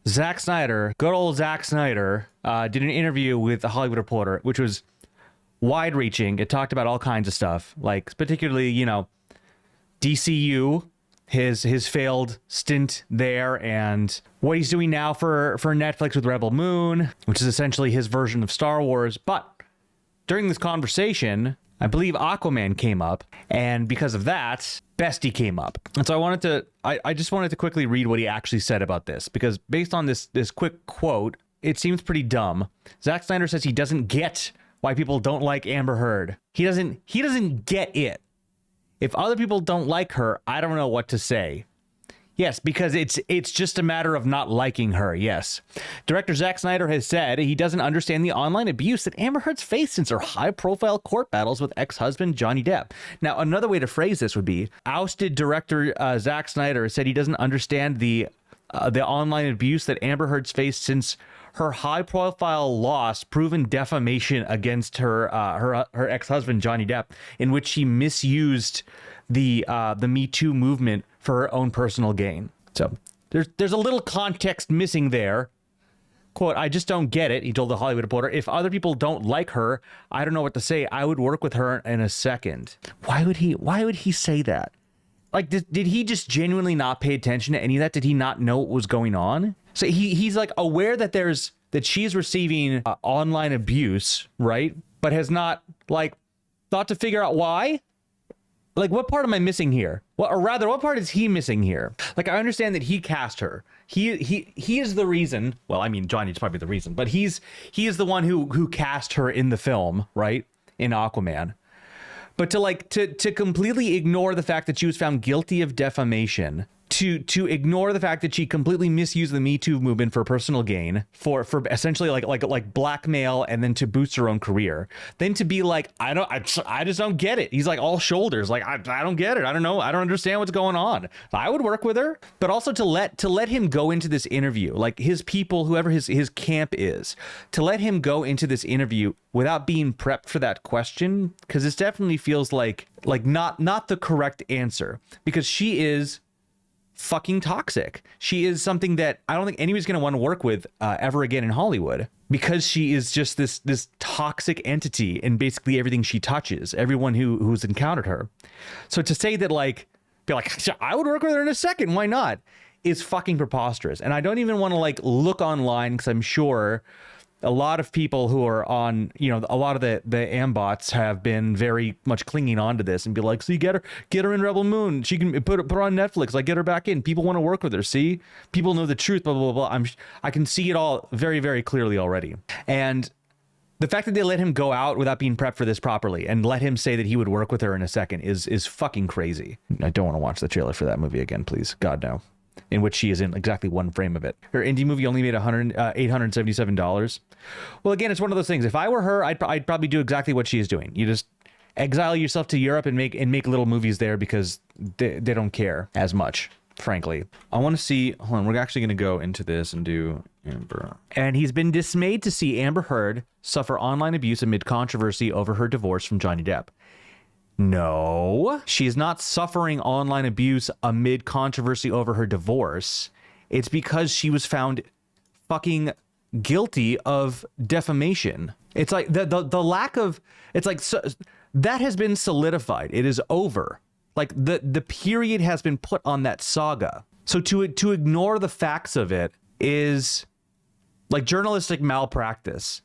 Zack Snyder, good old Zack Snyder, did an interview with The Hollywood Reporter, which was wide-reaching. It talked about all kinds of stuff, like particularly, DCU, his failed stint there, and what he's doing now for Netflix with Rebel Moon, which is essentially his version of Star Wars. But during this conversation, I believe Aquaman came up, and because of that, Bestie came up. And so I just wanted to quickly read what he actually said about this, because based on this quick quote, it seems pretty dumb. Zack Snyder says he doesn't get why people don't like Amber Heard. He doesn't get it. If other people don't like her, I don't know what to say. Yes, because it's just a matter of not liking her, yes. Director Zack Snyder has said he doesn't understand the online abuse that Amber Heard's faced since her high-profile court battles with ex-husband Johnny Depp. Now, another way to phrase this would be, ousted director Zack Snyder said he doesn't understand the online abuse that Amber Heard's faced since her high-profile loss, proven defamation against her ex-husband Johnny Depp, in which she misused the Me Too movement for her own personal gain. So there's a little context missing there. Quote, I just don't get it, he told The Hollywood Reporter. If other people don't like her, I don't know what to say. I would work with her in a second. Why would he say that? Like, did he just genuinely not pay attention to any of that? Did he not know what was going on? So he's like aware that she's receiving online abuse, right? But has not thought to figure out why. Like, what part am I missing here? Well, or rather, what part is he missing here? Like, I understand that he cast her. He is the reason. Well, I mean, Johnny's probably the reason, but he is the one who cast her in the film, right? In Aquaman. But to completely ignore the fact that she was found guilty of defamation, to ignore the fact that she completely misused the Me Too movement for personal gain, for essentially like blackmail, and then to boost her own career, then to be like, I just don't get it. He's like all shoulders, like I don't get it. I don't know. I don't understand what's going on. I would work with her, but also to let him go into this interview, like his people, whoever his camp is, to let him go into this interview without being prepped for that question, because this definitely feels like not the correct answer, because she is fucking toxic. She is something that I don't think anybody's going to want to work with ever again in Hollywood, because she is just this toxic entity in basically everything she touches, everyone who's encountered her. So to say that be like, I would work with her in a second, why not, is fucking preposterous. And I don't even want to look online, because I'm sure a lot of people who are on, a lot of the ambots have been very much clinging on to this and be like, see, get her in Rebel Moon. She can put her on Netflix. Get her back in. People want to work with her. See, people know the truth, blah, blah, blah. I can see it all very, very clearly already. And the fact that they let him go out without being prepped for this properly and let him say that he would work with her in a second is fucking crazy. I don't want to watch the trailer for that movie again, please. God, no. In which she is in exactly one frame of it. Her indie movie only made $877. Well, again, it's one of those things. If I were her, I'd probably do exactly what she is doing. You just exile yourself to Europe and make little movies there, because they don't care as much, frankly. I want to see, hold on, we're actually going to go into this and do Amber. And he's been dismayed to see Amber Heard suffer online abuse amid controversy over her divorce from Johnny Depp. No, she is not suffering online abuse amid controversy over her divorce. It's because she was found fucking guilty of defamation. It's like the lack of, it's like, so, that has been solidified. It is over. Like the period has been put on that saga. So to ignore the facts of it is like journalistic malpractice.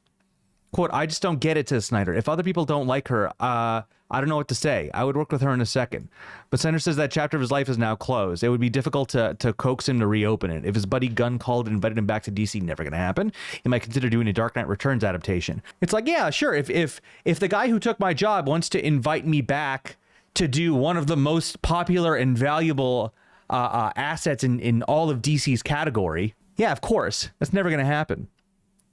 Quote, I just don't get it, to Snyder. If other people don't like her, I don't know what to say. I would work with her in a second. But Snyder says that chapter of his life is now closed. It would be difficult to coax him to reopen it. If his buddy Gunn called and invited him back to DC, never going to happen. He might consider doing a Dark Knight Returns adaptation. It's like, yeah, sure. If the guy who took my job wants to invite me back to do one of the most popular and valuable assets in all of DC's category, yeah, of course. That's never going to happen.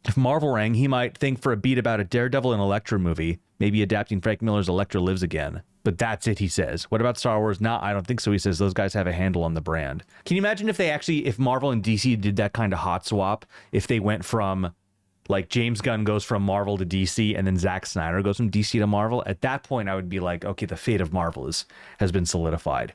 If Marvel rang, he might think for a beat about a Daredevil and Elektra movie, maybe adapting Frank Miller's Elektra Lives Again. But that's it, he says. What about Star Wars? Nah, I don't think so, he says. Those guys have a handle on the brand. Can you imagine if Marvel and DC did that kind of hot swap? If they went from, James Gunn goes from Marvel to DC, and then Zack Snyder goes from DC to Marvel? At that point, I would be like, okay, the fate of Marvel has been solidified.